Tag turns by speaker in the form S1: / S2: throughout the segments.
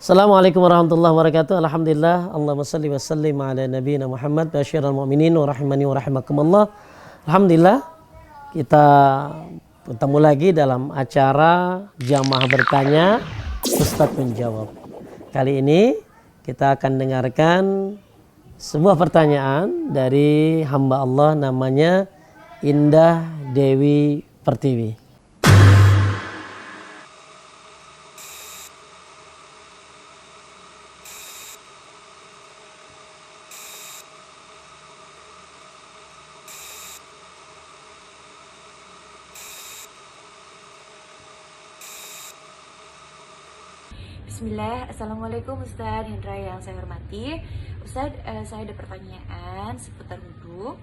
S1: Assalamualaikum warahmatullahi wabarakatuh. Alhamdulillah. Allahumma salli wa sallim ala nabiyina Muhammad basyiral mu'minin wa rahimani wa rahimakumullah. Alhamdulillah kita bertemu lagi dalam acara Jamaah Bertanya, Ustadz Menjawab. Kali ini kita akan dengarkan sebuah pertanyaan dari hamba Allah namanya Indah Dewi Pertiwi.
S2: Bismillah, Assalamualaikum Ustadz Hendra yang saya hormati. Ustadz, saya ada pertanyaan seputar wudhu.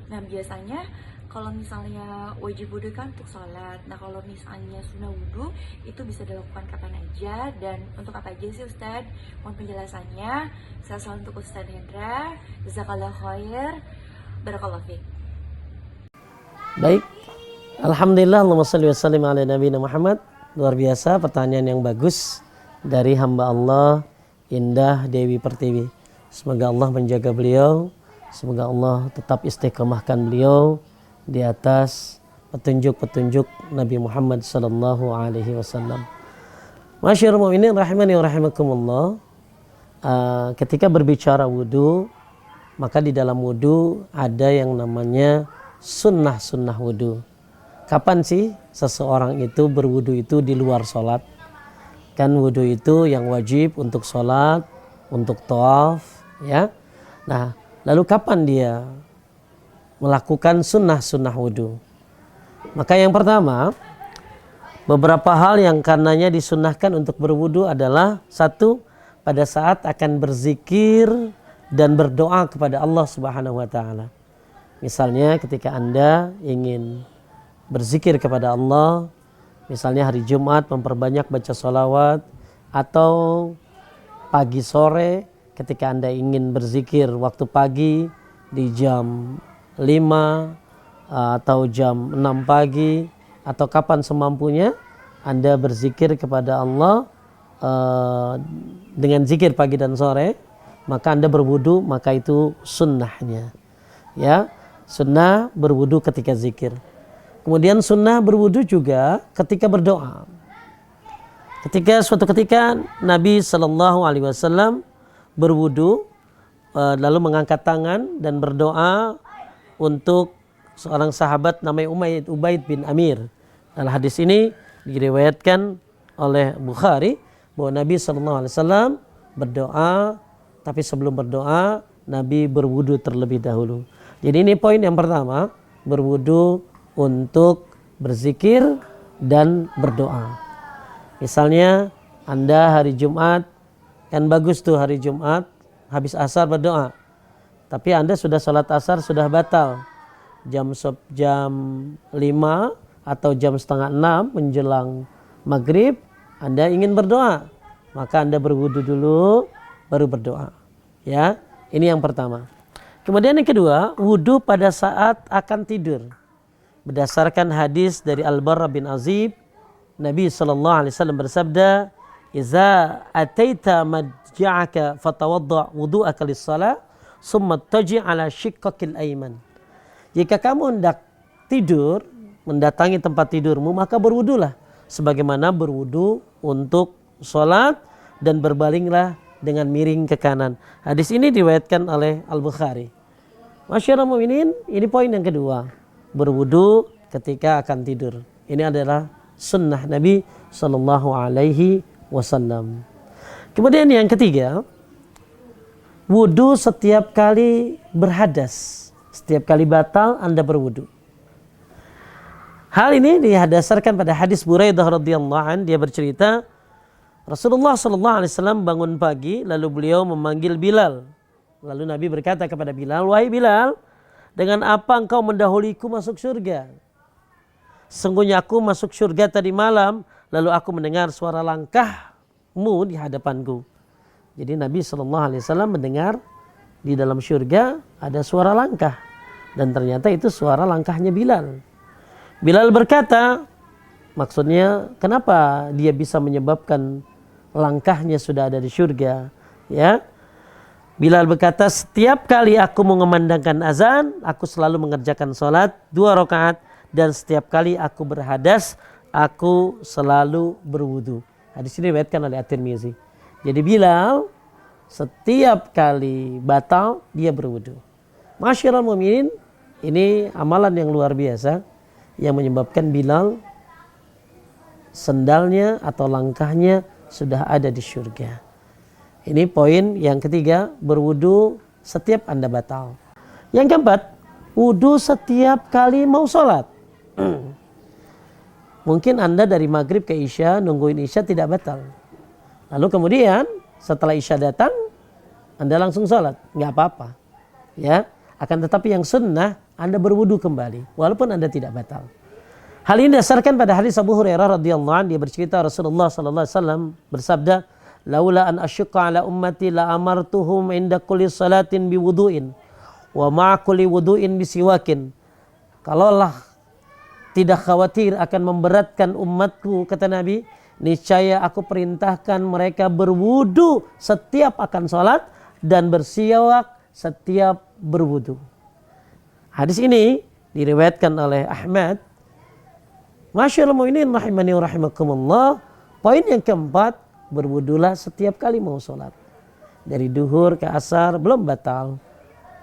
S2: Nah, biasanya kalau misalnya wajib wudhu kan untuk sholat. Nah, kalau misalnya sunnah wudhu itu bisa dilakukan kapan aja dan untuk apa aja sih Ustadz? Mohon penjelasannya. Saya salam untuk Ustadz Hendra. Jazakallah khair. Barakallah fiik.
S1: Baik, Alhamdulillah, Allahumma salli wa sallim ala nabiyina Muhammad. Luar biasa pertanyaan yang bagus dari hamba Allah Indah Dewi Pertiwi. Semoga Allah menjaga beliau, semoga Allah tetap istiqomahkan beliau di atas petunjuk-petunjuk Nabi Muhammad sallallahu alaihi wasallam. Masyarul mu'minin rahimani wa rahimakumullah. Ketika berbicara wudu, maka di dalam wudu ada yang namanya sunnah-sunnah wudu. Kapan sih seseorang itu berwudu itu di luar sholat? Kan wudu itu yang wajib untuk sholat, untuk tawaf, ya. Nah, lalu kapan dia melakukan sunnah-sunnah wudu? Maka yang pertama, beberapa hal yang karenanya disunnahkan untuk berwudu adalah satu, pada saat akan berzikir dan berdoa kepada Allah Subhanahu wa taala. Misalnya ketika Anda ingin berzikir kepada Allah, misalnya hari Jumat memperbanyak baca sholawat, atau pagi sore ketika Anda ingin berzikir waktu pagi di jam 5 atau jam 6 pagi atau kapan semampunya Anda berzikir kepada Allah dengan zikir pagi dan sore, maka Anda berwudu, maka itu sunnahnya, ya, sunnah berwudu ketika zikir. Kemudian sunnah berwudu juga ketika berdoa. Suatu ketika Nabi Shallallahu Alaihi Wasallam berwudu, lalu mengangkat tangan dan berdoa untuk seorang sahabat namanya Ubaid bin Amir. Dalam hadis ini diriwayatkan oleh Bukhari bahwa Nabi Shallallahu Alaihi Wasallam berdoa, tapi sebelum berdoa Nabi berwudu terlebih dahulu. Jadi ini poin yang pertama, berwudu untuk berzikir dan berdoa. Misalnya Anda hari Jumat, kan bagus tuh hari Jumat habis asar berdoa, tapi Anda sudah sholat asar sudah batal jam 5 atau jam setengah 6 menjelang maghrib, Anda ingin berdoa, maka Anda berwudu dulu baru berdoa, ya. Ini yang pertama. Kemudian yang kedua, wudu pada saat akan tidur. Berdasarkan hadis dari Al-Barra bin Azib, Nabi SAW bersabda, "Iza ataita madja'aka fatawadda' wudu'aka lis-salah, summa taji' ala shiqqakil ayman." Jika kamu hendak tidur, mendatangi tempat tidurmu, maka berwudulah sebagaimana berwudu untuk sholat dan berbalinglah dengan miring ke kanan. Hadis ini diriwayatkan oleh Al-Bukhari. Masyarul mu'minin, ini poin yang kedua, berwudu ketika akan tidur. Ini adalah sunnah Nabi Sallallahu Alaihi Wasallam. Kemudian yang ketiga, wudu setiap kali berhadas, setiap kali batal Anda berwudu. Hal ini didasarkan pada hadis Buraidah radhiyallahu an. Dia bercerita, Rasulullah Sallallahu Alaihi Wasallam bangun pagi, lalu beliau memanggil Bilal. Lalu Nabi berkata kepada Bilal, "Wahai Bilal, dengan apa engkau mendahuluiku masuk surga? Sungguhnya aku masuk surga tadi malam, lalu aku mendengar suara langkahmu di hadapanku." Jadi Nabi SAW mendengar di dalam surga ada suara langkah, dan ternyata itu suara langkahnya Bilal. Bilal berkata, maksudnya kenapa dia bisa menyebabkan langkahnya sudah ada di surga. Ya, Bilal berkata, setiap kali aku mengumandangkan azan, aku selalu mengerjakan sholat 2 rakaat, dan setiap kali aku berhadas, aku selalu berwudu. Hadis ini diriwayatkan oleh At-Tirmizi. Jadi Bilal setiap kali batal dia berwudu. Masyiral mu'minin, ini amalan yang luar biasa yang menyebabkan Bilal sendalnya atau langkahnya sudah ada di surga. Ini poin yang ketiga, berwudu setiap Anda batal. Yang keempat, wudu setiap kali mau sholat. Mungkin Anda dari maghrib ke isya, nungguin isya tidak batal. Lalu kemudian setelah isya datang, Anda langsung sholat. Nggak apa-apa. Ya, akan tetapi yang sunnah, Anda berwudu kembali. Walaupun Anda tidak batal. Hal ini dasarkan pada hadis Abu Hurairah radhiyallahu anhu. Dia bercerita Rasulullah sallallahu alaihi wasallam bersabda, "Laula an asyqa ala ummati la amartuhum inda kulli salatin biwudu'in wa ma'a kulli wudu'in bisiwakin." Kalaulah tidak khawatir akan memberatkan umatku, kata Nabi, niscaya aku perintahkan mereka berwudu setiap akan salat dan bersiwak setiap berwudu. Hadis ini diriwayatkan oleh Ahmad. Masyaallah mu'minin rahimani wa rahimakumullah. Poin yang keempat, berwudulah setiap kali mau sholat. Dari duhur ke asar belum batal.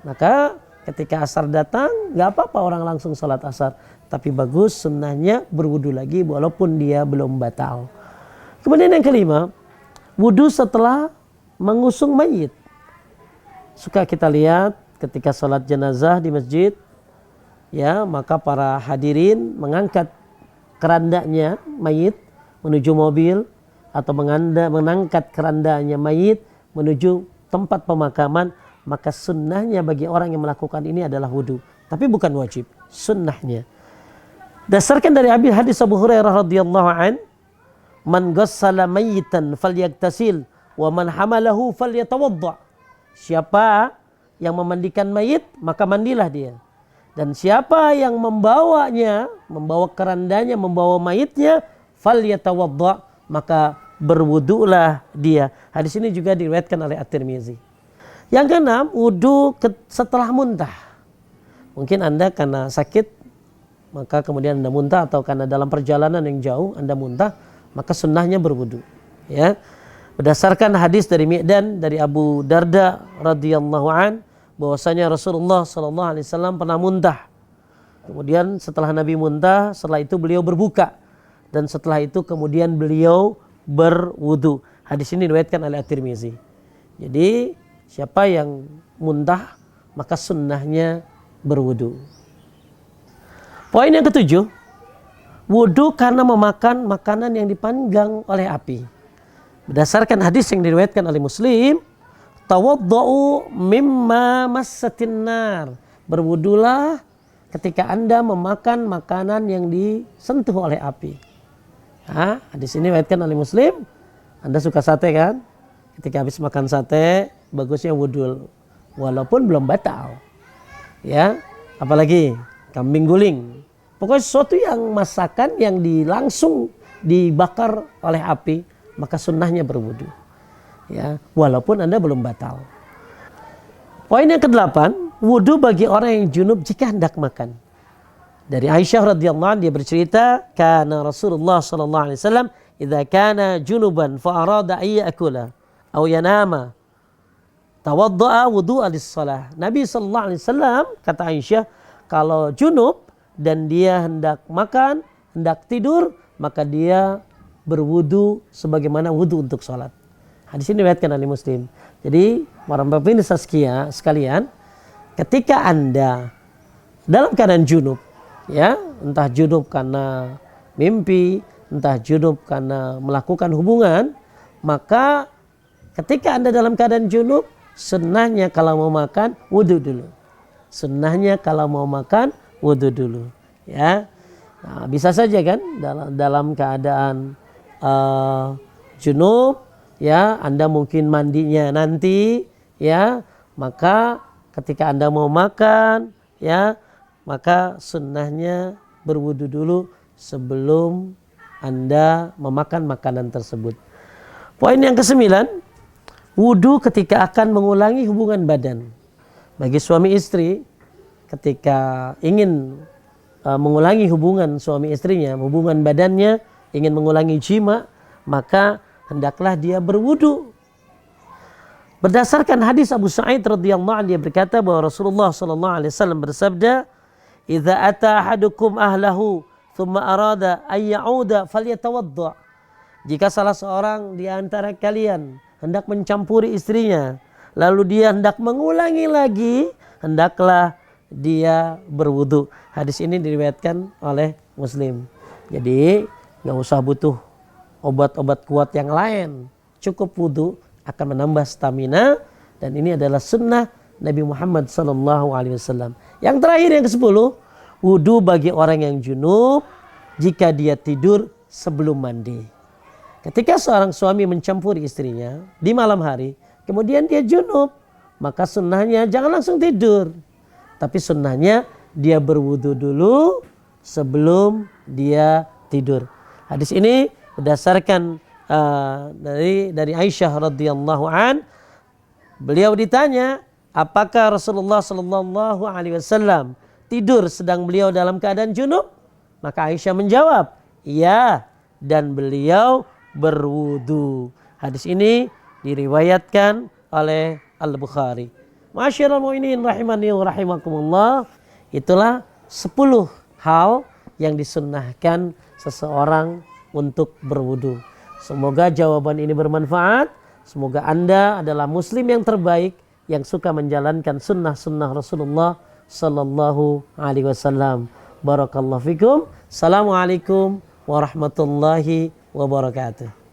S1: Maka ketika asar datang, gak apa-apa orang langsung sholat asar. Tapi bagus sunnahnya berwudu lagi walaupun dia belum batal. Kemudian yang kelima, wudu setelah mengusung mayit. Suka kita lihat ketika sholat jenazah di masjid, ya, maka para hadirin mengangkat kerandanya mayit menuju mobil, atau mengangkat kerandanya mayit menuju tempat pemakaman. Maka sunnahnya bagi orang yang melakukan ini adalah wudu, tapi bukan wajib, sunnahnya. Dasarkan dari hadis Abu Hurairah radhiyallahu an, man ghassala mayyitan falyaghtasil wa man hamalahu falyatawadda. Siapa yang memandikan mayit, maka mandilah dia. Dan siapa yang membawanya, membawa kerandanya, membawa mayitnya, falyatawadda, maka berwudulah dia. Hadis ini juga diriwayatkan oleh At-Tirmizi. Yang keenam, wudu setelah muntah. Mungkin Anda karena sakit, maka kemudian Anda muntah, atau karena dalam perjalanan yang jauh Anda muntah, maka sunnahnya berwudu. Ya, berdasarkan hadis dari Mi'dan dari Abu Darda radhiyallahu an, bahwasanya Rasulullah sallallahu alaihi wasallam pernah muntah. Kemudian setelah Nabi muntah, setelah itu beliau berbuka, dan setelah itu kemudian beliau berwudu. Hadis ini diriwayatkan oleh At-Tirmizi. Jadi siapa yang muntah, maka sunnahnya berwudu. Poin yang ketujuh, wudu karena memakan makanan yang dipanggang oleh api. Berdasarkan hadis yang diriwayatkan oleh Muslim, tawadda'u mimma massatin nar. Berwudulah ketika Anda memakan makanan yang disentuh oleh api. Hadis ini diriwayatkan oleh Muslim. Anda suka sate kan? Ketika habis makan sate, bagusnya wudu walaupun belum batal. Ya, apalagi kambing guling. Pokoknya sesuatu yang masakan yang langsung dibakar oleh api, maka sunnahnya berwudu. Ya, walaupun Anda belum batal. Poin yang ke-8, wudu bagi orang yang junub jika hendak makan. Dari Aisyah radhiyallahu anha, dia bercerita, kana Rasulullah sallallahu alaihi wasallam idza kana junuban fa arada ay ya'kula aw yanama tawadda'a wudu'a lis-shalah. Nabi sallallahu alaihi wasallam, kata Aisyah, kalau junub dan dia hendak makan, hendak tidur, maka dia berwudu sebagaimana wudu untuk sholat. Hadis ini diriwayatkan oleh Muslim. Jadi para pemirsa sekalian, ketika Anda dalam keadaan junub, ya, entah junub karena mimpi, entah junub karena melakukan hubungan, maka ketika Anda dalam keadaan junub, sunnahnya kalau mau makan wudu dulu. Sunnahnya kalau mau makan wudu dulu. Ya, nah, bisa saja kan dalam keadaan junub, ya, Anda mungkin mandinya nanti, ya, maka ketika Anda mau makan, ya, maka sunnahnya berwudu dulu sebelum Anda memakan makanan tersebut. Poin yang kesembilan, wudu ketika akan mengulangi hubungan badan. Bagi suami istri ketika ingin mengulangi hubungan suami istrinya, hubungan badannya, ingin mengulangi jima, maka hendaklah dia berwudu. Berdasarkan hadis Abu Sa'id radhiyallahu anhu, dia berkata bahwa Rasulullah sallallahu alaihi wasallam bersabda, "Idza ata ahadukum ahlahu thumma arada ay ya'uda falyatawadda." Jika salah seorang di antara kalian hendak mencampuri istrinya, lalu dia hendak mengulangi lagi, hendaklah dia berwudu. Hadis ini diriwayatkan oleh Muslim. Jadi nggak usah butuh obat-obat kuat yang lain, cukup wudu akan menambah stamina, dan ini adalah sunnah Nabi Muhammad SAW. Yang terakhir, yang ke-10, wudu bagi orang yang junub jika dia tidur sebelum mandi. Ketika seorang suami mencampuri istrinya di malam hari, kemudian dia junub, maka sunnahnya jangan langsung tidur, tapi sunnahnya dia berwudu dulu sebelum dia tidur. Hadis ini berdasarkan dari Aisyah radhiyallahu an, beliau ditanya apakah Rasulullah sallallahu alaihi wasallam tidur sedang beliau dalam keadaan junub, maka Aisyah menjawab iya, dan beliau berwudu. Hadis ini diriwayatkan oleh Al-Bukhari. Ma'asyiral mu'minin rahimani wa rahimakumullah, itulah 10 hal yang disunnahkan seseorang untuk berwudu. Semoga jawaban ini bermanfaat. Semoga Anda adalah muslim yang terbaik yang suka menjalankan sunnah-sunnah Rasulullah sallallahu alaihi wasallam. Barakallahu fikum. Assalamualaikum warahmatullahi wabarakatuh.